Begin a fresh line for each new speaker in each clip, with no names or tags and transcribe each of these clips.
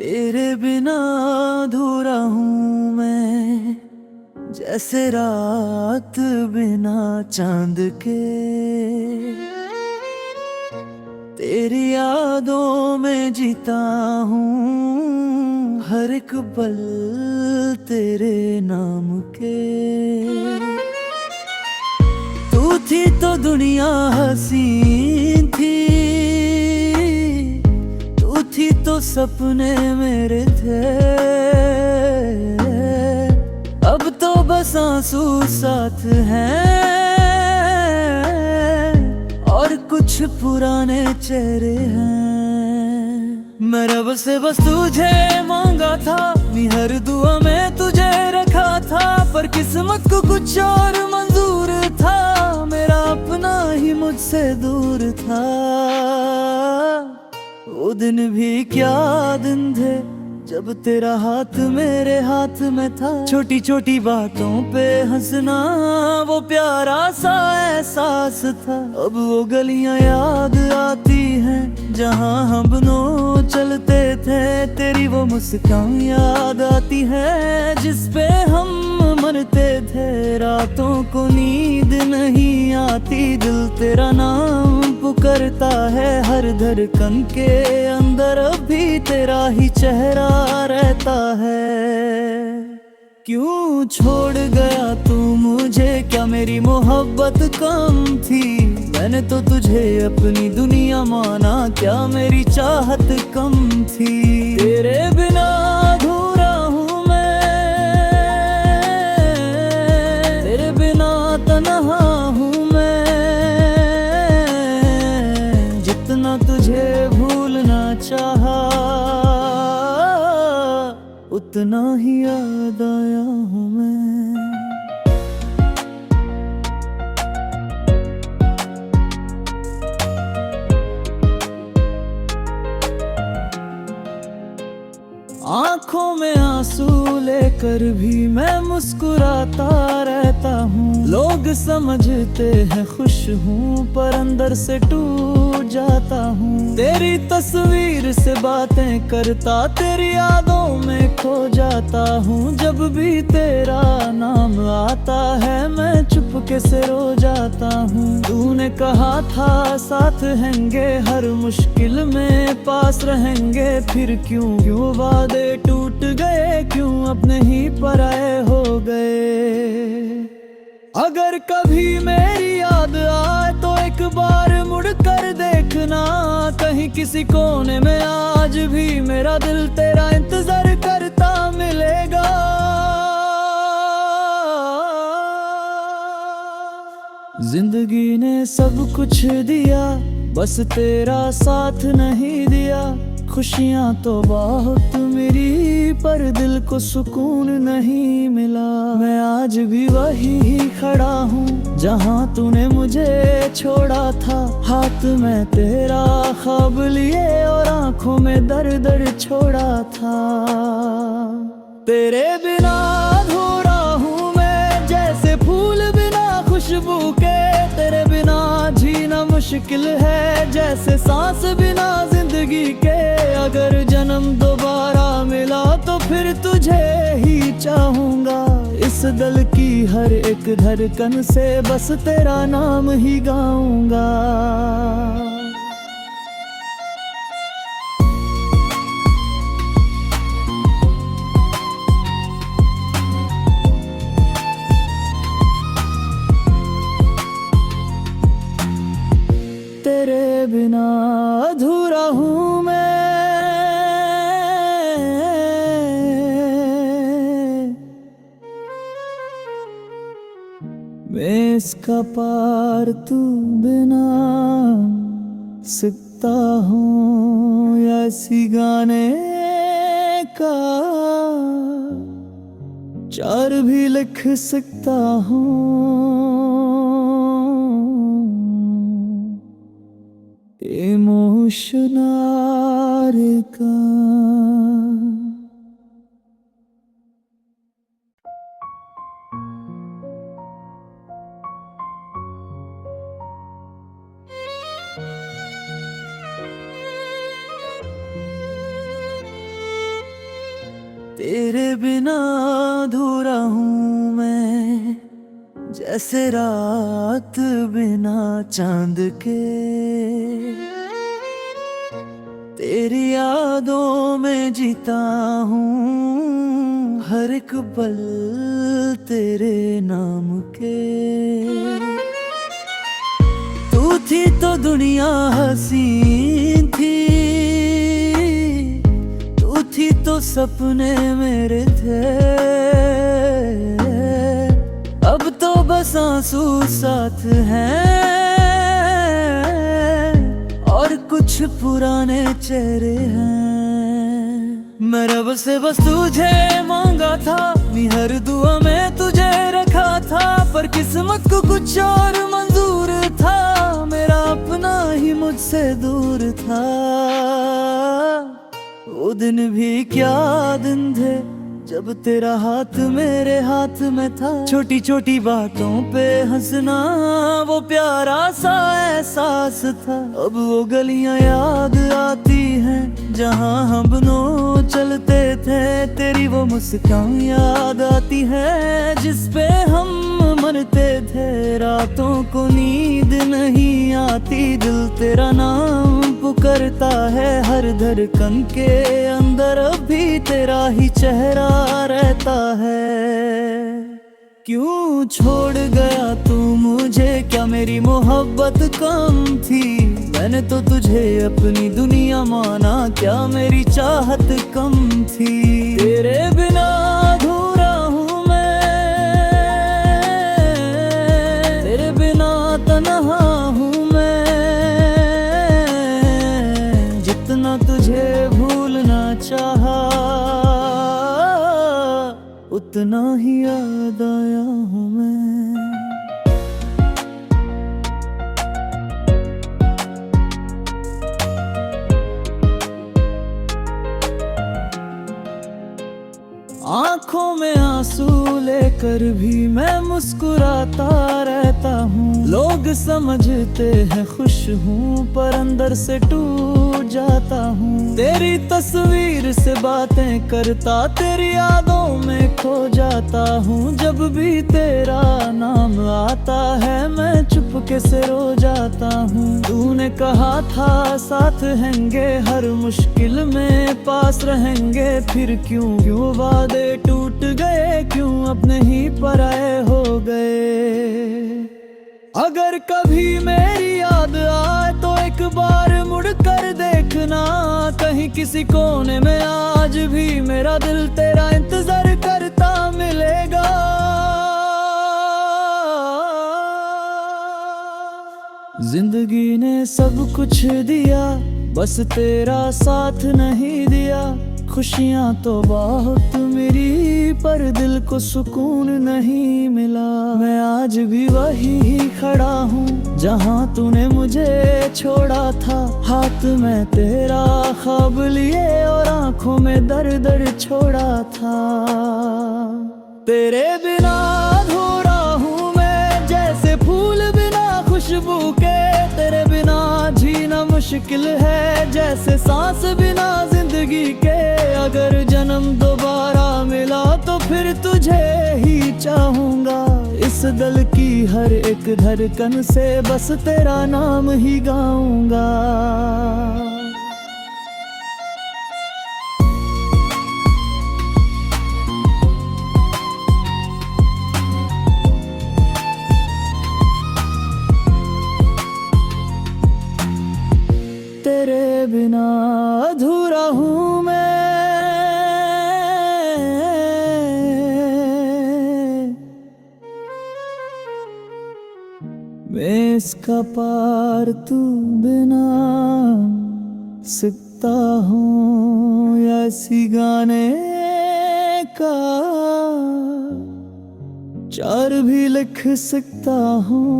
तेरे बिना अधूरा हूँ मैं, जैसे रात बिना चांद के। तेरी यादों में जीता हूँ, हर एक पल तेरे नाम के। तू थी तो दुनिया हसीन थी, तू थी तो सपने मेरे थे। अब तो बस आंसू साथ हैं और कुछ पुराने चेहरे हैं। मैं रब से बस तुझे मांगा था, हर दुआ में तुझे रखा था, पर किस्मत को कुछ और मंजूर था। मेरा अपना ही मुझसे दूर था। वो दिन भी क्या दिन थे, जब तेरा हाथ मेरे हाथ में था। छोटी छोटी बातों पे हंसना वो प्यारा सा एहसास था। अब वो गलियां याद आती हैं जहां हम दोनों चलते थे। तेरी वो मुस्कान याद आती है जिस पे हम मरते थे। रातों को नींद नहीं आती, दिल तेरा नाम पुकारता है। हर धड़कन के अंदर अभी तेरा ही चेहरा रहता है। क्यों छोड़ गया तू मुझे, क्या मेरी मोहब्बत कम थी? मैंने तो तुझे अपनी दुनिया माना, क्या मेरी चाहत कम थी? तेरे बिना अधूरा हूँ मैं, तेरे बिना तन्हा हूँ मैं। जितना तुझे भूलना चाहा, उतना ही याद आया हूँ मैं। आंखों में आंसू लेकर भी मैं मुस्कुराता रहता हूँ। लोग समझते हैं खुश हूँ, पर अंदर से टूट जाता हूँ। तेरी तस्वीर से बातें करता, तेरी यादों में खो जाता हूँ। जब भी तेरा नाम आता है मैं चुपके से रो जाता हूँ। तूने कहा था साथ रहेंगे, हर मुश्किल में पास रहेंगे। फिर क्यों वादे टूट गए, क्यों अपने ही पराए हो गए? अगर कभी मेरी याद आए तो एक बार मुड़ कर देखना। कहीं किसी कोने में आज भी मेरा दिल तेरा इंतजार करता मिलेगा। जिंदगी ने सब कुछ दिया, बस तेरा साथ नहीं दिया। खुशियाँ तो बहुत मिली, पर दिल को सुकून नहीं मिला। मैं आज भी वही खड़ा हूँ जहाँ तूने मुझे छोड़ा था। हाथ में तेरा ख्वाब लिए और आंखों में दर्द दर्द छोड़ा था। तेरे बिना अधूरा हूँ मैं, जैसे फूल बिना खुशबू के। तेरे बिना जीना मुश्किल है, जैसे सांस बिना जिंदगी के। अगर जन्म दोबारा मिला तो फिर तुझे ही चाहूंगा। इस दिल की हर एक धड़कन से बस तेरा नाम ही गाऊंगा। तेरे बिना अधूरा हूँ मैं, मैं इसका पार तू बिना सकता हूँ, या इसी गाने का चार भी लिख सकता हूँ। इमोशनल का तेरे बिना अधूरा हूँ मैं, जैसे रात बिना चांद के। तेरी यादों में जीता हूँ हर एक पल तेरे नाम के। तू थी तो दुनिया हसीन थी, तू थी तो सपने मेरे थे। अब तो बस आंसू साथ हैं और कुछ पुराने चेहरे हैं। मैं रब से बस तुझे मांगा था, हर दुआ में तुझे रखा था, पर किस्मत को कुछ और मंजूर था। मेरा अपना ही मुझसे दूर था। वो दिन भी क्या दिन थे जब तेरा हाथ मेरे हाथ में था। छोटी छोटी बातों पे हंसना वो प्यारा सा एहसास था। अब वो गलियां याद आती हैं जहां हम दोनों चलते थे। तेरी वो मुस्कान याद आती है जिस पे हम मरते थे। रातों को नींद नहीं आती, दिल तेरा नाम पुकारता है। हर धड़कन के अंदर अभी तेरा ही चेहरा रहता है। क्यों छोड़ गया तू मुझे, क्या मेरी मोहब्बत कम थी? मैंने तो तुझे अपनी दुनिया माना, क्या मेरी चाहत कम थी? तेरे बिना अधूरा हूँ मैं, तेरे बिना तन्हा हूँ मैं। जितना तुझे भूलना चाहा, उतना ही याद आया हूँ मैं। आंखों में आंसू लेकर भी मैं मुस्कुराता रहता हूँ। लोग समझते हैं खुश हूँ, पर अंदर से टूट जाता हूँ। तेरी तस्वीर से बातें करता, तेरी यादों में खो जाता हूँ। जब भी तेरा नाम आता है मैं चुपके से रो जाता हूँ। तूने कहा था साथ रहेंगे, हर मुश्किल में पास रहेंगे। फिर क्यों वादे टूट गए, क्यों अपने ही पराए हो गए? अगर कभी मेरी याद आए तो एक बार मुड़ कर देखना। कहीं किसी कोने में आज भी मेरा दिल तेरा इंतजार करता मिलेगा। जिंदगी ने सब कुछ दिया, बस तेरा साथ नहीं दिया। खुशियाँ तो बहुत मिली, पर दिल को सुकून नहीं मिला। मैं आज भी वही खड़ा हूँ जहाँ तूने मुझे छोड़ा था। हाथ में तेरा ख्वाब लिए और आंखों में दर्द छोड़ा था। तेरे बिना अधूरा हूँ मैं, जैसे फूल बिना खुशबू के। तेरे बिना जीना मुश्किल है, जैसे सांस बिना जिंदगी के। अगर जन्म दोबारा मिला तो फिर तुझे ही चाहूंगा। इस दिल की हर एक धड़कन से बस तेरा नाम ही गाऊंगा। तेरे बिना अधूरा हूँ मैं, मैं इसका पार तू बिना सकता हूँ, या इसी गाने का चार भी लिख सकता हूँ।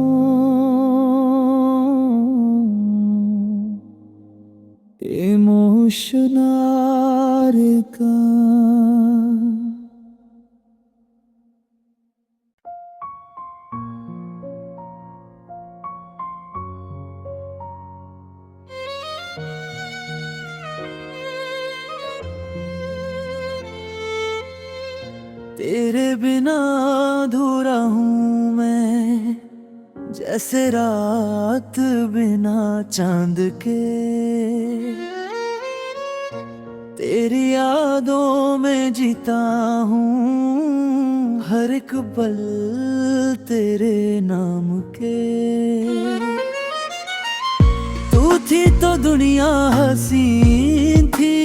इमोशनल का तेरे बिना अधूरा हूँ मैं, जैसे रात बिना चांद के। तेरी यादों में जीता हूँ, हर एक पल तेरे नाम के। तू थी तो दुनिया हसीन थी,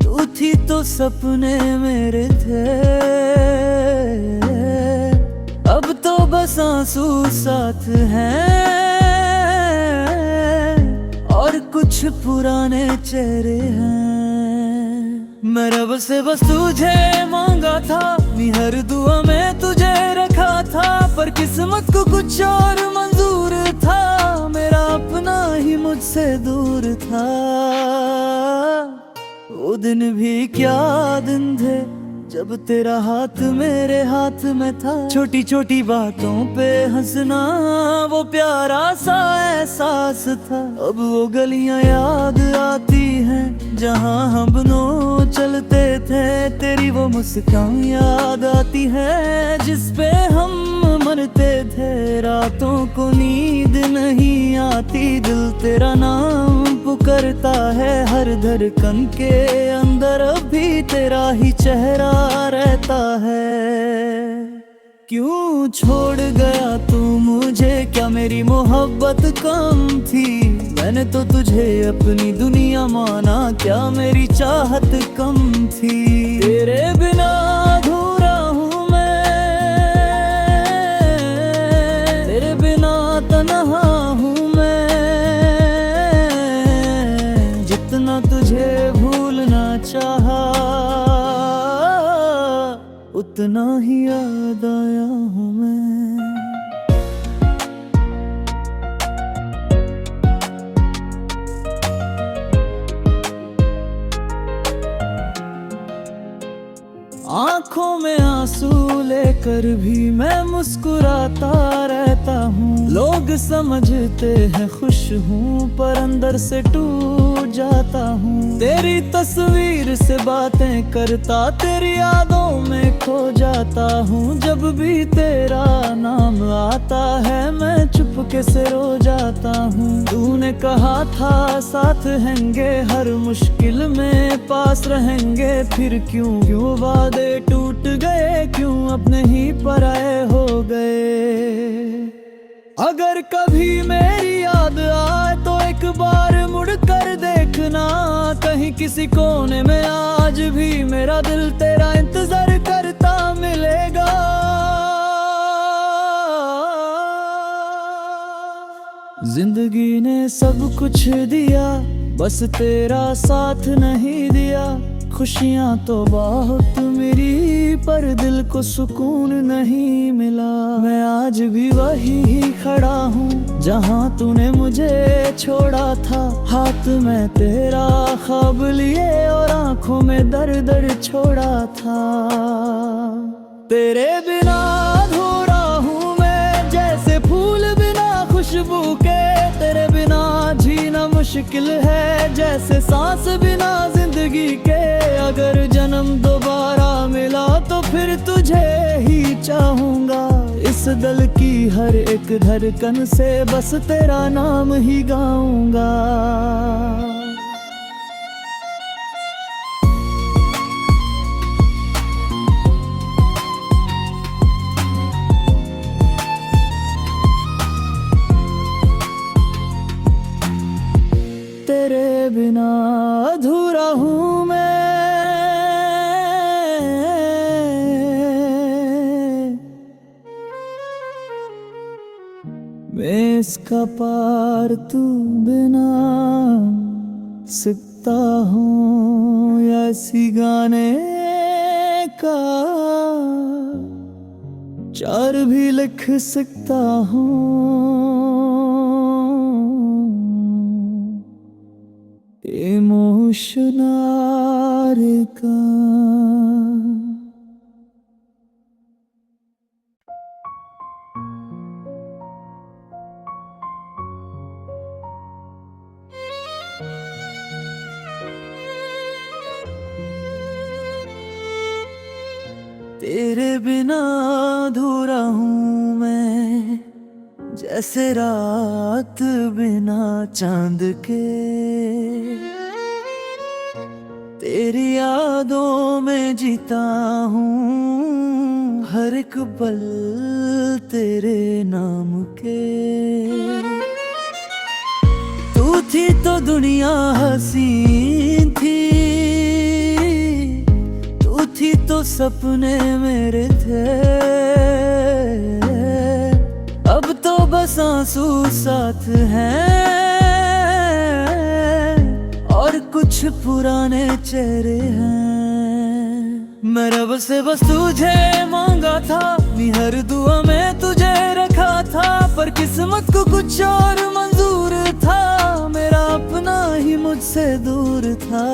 तू थी तो सपने मेरे थे। अब तो बस आंसू साथ हैं और कुछ पुराने चेहरे हैं। मैं रब से बस तुझे मांगा था, हर दुआ में तुझे रखा था, पर किस्मत को कुछ और मंजूर था। मेरा अपना ही मुझसे दूर था। वो दिन भी क्या दिन थे जब तेरा हाथ मेरे हाथ में था। छोटी छोटी बातों पे हंसना वो प्यारा सा एहसास था। अब वो गलियां याद आती हैं जहां हम दोनों चलते थे। तेरी वो मुस्कान याद आती है जिस पे हम मरते थे। रातों को नींद नहीं आती, दिल तेरा नाम पुकारता है। हर धड़कन के अंदर अभी तेरा ही चेहरा रहता है। क्यों छोड़ गया तू मुझे, क्या मेरी मोहब्बत कम थी? मैंने तो तुझे अपनी दुनिया माना, क्या मेरी चाहत कम थी? तेरे बिना अधूरा हूँ मैं, तेरे बिना तन्हा हूँ मैं। जितना तुझे भूलना चाहा, उतना ही याद आया हूँ मैं। आंखों में आंसू लेकर भी मैं मुस्कुराता रहता हूँ। लोग समझते हैं खुश हूँ, पर अंदर से टूट जाता हूँ। तेरी तस्वीर से बातें करता, तेरी यादों में खो जाता हूँ। जब भी तेरा नाम आता है मैं चुपके से रो जाता हूँ। तूने कहा था साथ रहेंगे, हर मुश्किल में पास रहेंगे। फिर क्यों वादे टूट गए, क्यों अपने ही पराए हो गए? अगर कभी मेरी याद आए तो एक बार मुड़ कर देखना। कहीं किसी कोने में आज भी मेरा दिल तेरा इंतजार करता मिलेगा। जिंदगी ने सब कुछ दिया, बस तेरा साथ नहीं दिया। खुशियाँ तो बहुत मिली, पर दिल को सुकून नहीं मिला। मैं आज भी वही खड़ा हूँ जहाँ तूने मुझे छोड़ा था। हाथ में तेरा ख्वाब लिए और आंखों में दर्द दर्द छोड़ा था। तेरे बिना अधूरा हूँ मैं, जैसे फूल बिना खुशबू के। तेरे बिना जीना मुश्किल है, जैसे सांस बिना जिंदगी के। अगर जन्म दोबारा मिला तो फिर तुझे ही चाहूंगा। इस दिल की हर एक धड़कन से बस तेरा नाम ही गाऊंगा। तेरे बिना अधूरा हूँ मैं, मैं इसका पार तू बिना सकता हूँ, या इसी गाने का चार भी लिख सकता हूँ। इमोशनल का तेरे बिना अधूरा हूँ मैं, जैसे रात बिना चांद के। तेरी यादों में जीता हूँ, हर एक पल तेरे नाम के। तू थी तो दुनिया हसीन थी, तू थी तो सपने मेरे थे। अब तो बस आंसू साथ हैं और कुछ पुराने चेहरे हैं। मैं रब से बस तुझे मांगा था, हर दुआ में तुझे रखा था, पर किस्मत को कुछ और मंजूर था, मेरा अपना ही मुझसे दूर था।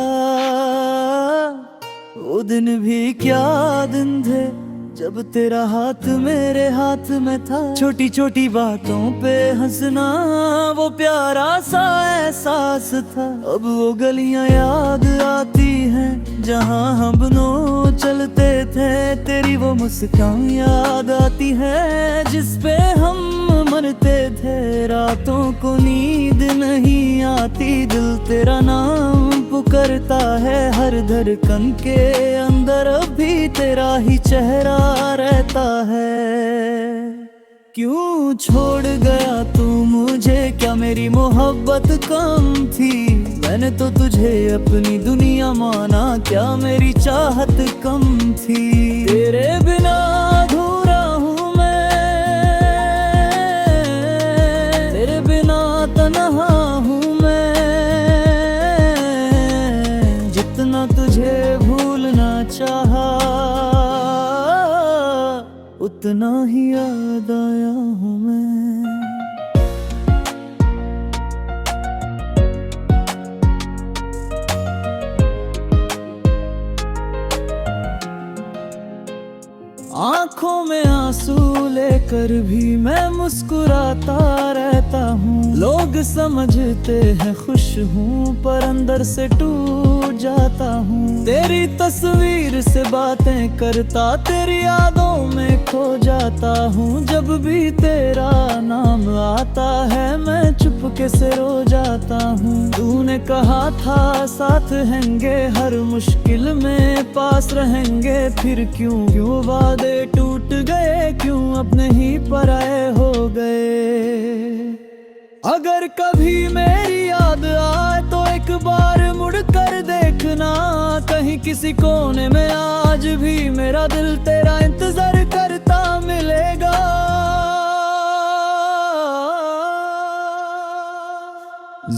वो दिन भी क्या दिन थे जब तेरा हाथ मेरे हाथ में था। छोटी छोटी बातों पे हंसना वो प्यारा सा एहसास था। अब वो गलियां याद आती हैं जहां हम दोनों चलते थे, तेरी वो मुस्कान याद आती है जिस पे हम मरते थे। रातों को नींद नहीं आती, दिल तेरा नाम पुकारता है, हर धड़कन के अंदर अभी तेरा ही चेहरा रहता है। क्यों छोड़ गया तू मुझे, क्या मेरी मोहब्बत कम थी? मैंने तो तुझे अपनी दुनिया माना, क्या मेरी चाहत कम थी? तेरे बिना अधूरा हूँ मैं, तेरे बिना तन्हा हूँ मैं। जितना तुझे भूलना चाहा, उतना ही याद आया हूँ मैं। आंखों में आंसू लेकर भी मैं मुस्कुराता रहता हूँ। लोग समझते हैं खुश हूँ, पर अंदर से टूट जाता हूँ। तेरी तस्वीर से बातें करता, तेरी यादों में खो जाता हूँ। जब भी तेरा नाम आता है मैं चुपके से रो जाता हूँ। तूने कहा था साथ रहेंगे, हर मुश्किल में पास रहेंगे, फिर क्यों वादे टूट गए, क्यों अपने ही पराए हो गए। अगर कभी मेरी याद आए तो एक बार मुड़ कर देखना, कहीं किसी कोने में आज भी मेरा दिल तेरा इंतजार करता मिलेगा।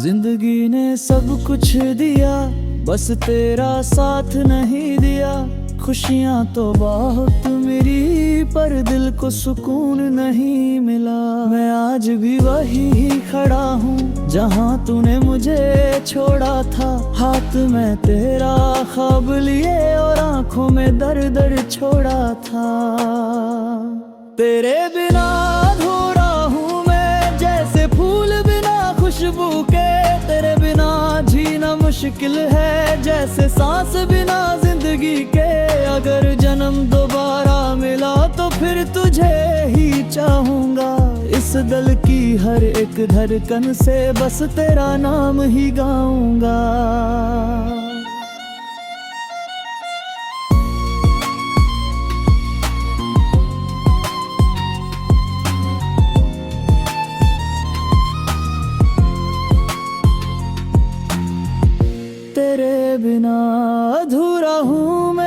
जिंदगी ने सब कुछ दिया, बस तेरा साथ नहीं दिया। खुशियाँ तो बहुत मेरी, पर दिल को सुकून नहीं मिला। मैं आज भी वही खड़ा हूँ जहाँ तूने मुझे छोड़ा था। हाथ में तेरा ख्वाब लिए और आंखों में दर्द छोड़ा था। तेरे बिना अधूरा हूँ मैं, जैसे फूल बिना खुशबू के। तेरे बिना जीना मुश्किल है, जैसे सांस बिना जिंदगी के। अगर जन्म दोबारा मिला तो फिर तुझे ही चाहूंगा। इस दिल की हर एक धड़कन से बस तेरा नाम ही गाऊंगा। तेरे बिना अधूरा हूँ मैं,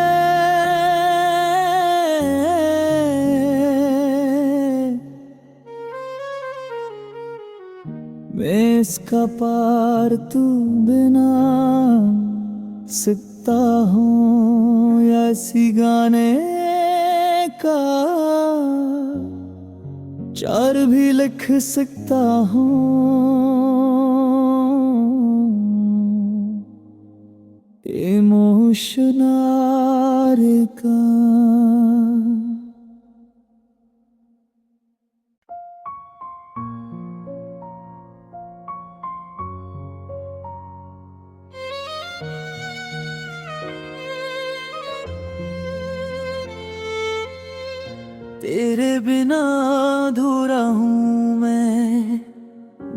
मैं इसका पार तू बिना सकता हूँ, या इसी गाने का चार भी लिख सकता हूँ। इमोशनल का तेरे बिना अधूरा हूँ मैं,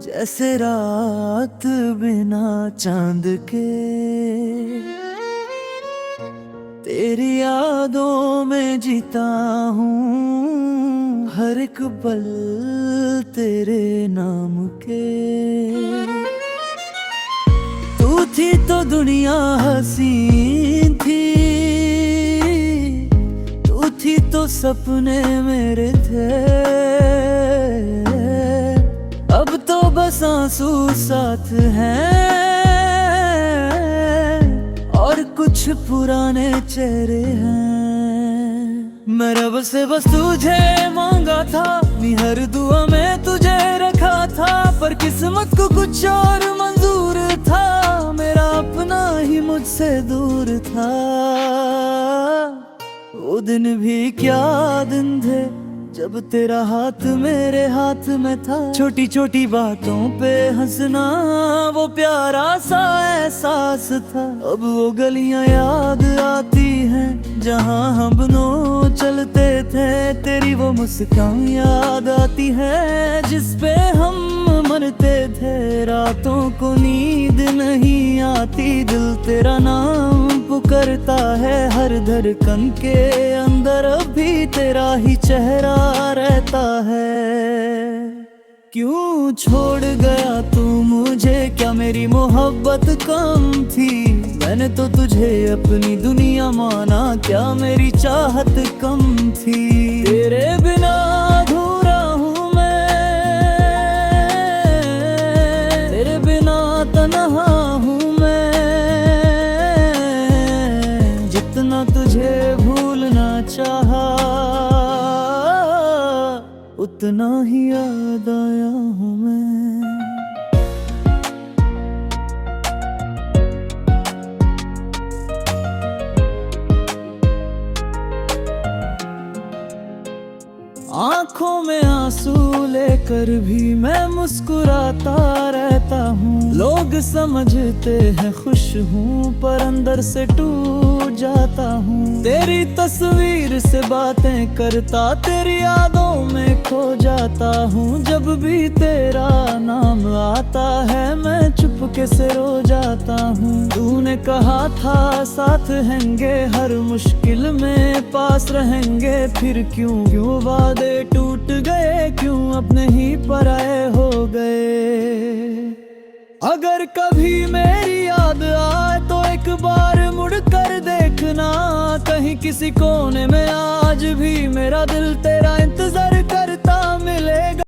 जैसे रात बिना चांद के। तेरी यादों में जीता हूँ, हर एक पल तेरे नाम के। तू थी तो दुनिया हसीन थी, तू थी तो सपने मेरे थे। अब तो बस आंसू साथ हैं और कुछ पुराने चेहरे हैं। मैं रब से बस तुझे मांगा था, हर दुआ में तुझे रखा था, पर किस्मत को कुछ और मंजूर था। मेरा अपना ही मुझसे दूर था। वो दिन भी क्या दिन थे जब तेरा हाथ मेरे हाथ में था। छोटी छोटी बातों पे हंसना वो प्यारा सा एहसास था। अब वो गलियां याद आती हैं जहां हम दोनों चलते थे। तेरी वो मुस्कान याद आती है जिस पे हम मरते थे। रातों को नींद नहीं आती, दिल तेरा नाम पुकारता है। हर धड़कन के अंदर अभी तेरा ही चेहरा रहता है। क्यों छोड़ गया तू मुझे, क्या मेरी मोहब्बत कम थी? मैंने तो तुझे अपनी दुनिया माना, क्या मेरी चाहत कम थी? तेरे बिना अधूरा हूँ मैं, तेरे बिना तन्हा हूँ मैं। जितना तुझे भूलना चाहा, उतना ही याद आया हूँ मैं। आंखों में आंसू लेकर भी मैं मुस्कुराता रहता हूँ। लोग समझते हैं खुश हूँ, पर अंदर से टूट जाता हूँ। तेरी तस्वीर से बातें करता, तेरी यादों में खो जाता हूँ। जब भी तेरा नाम आता है मैं चुपके से रो जाता हूँ। तूने कहा था साथ रहेंगे, हर मुश्किल में पास रहेंगे। फिर क्यों वादे टूट गए, क्यों अपने ही पराए हो गए? अगर कभी मेरी याद आए तो एक बार मुड़ कर देखना। कहीं किसी कोने में आज भी मेरा दिल तेरा इंतजार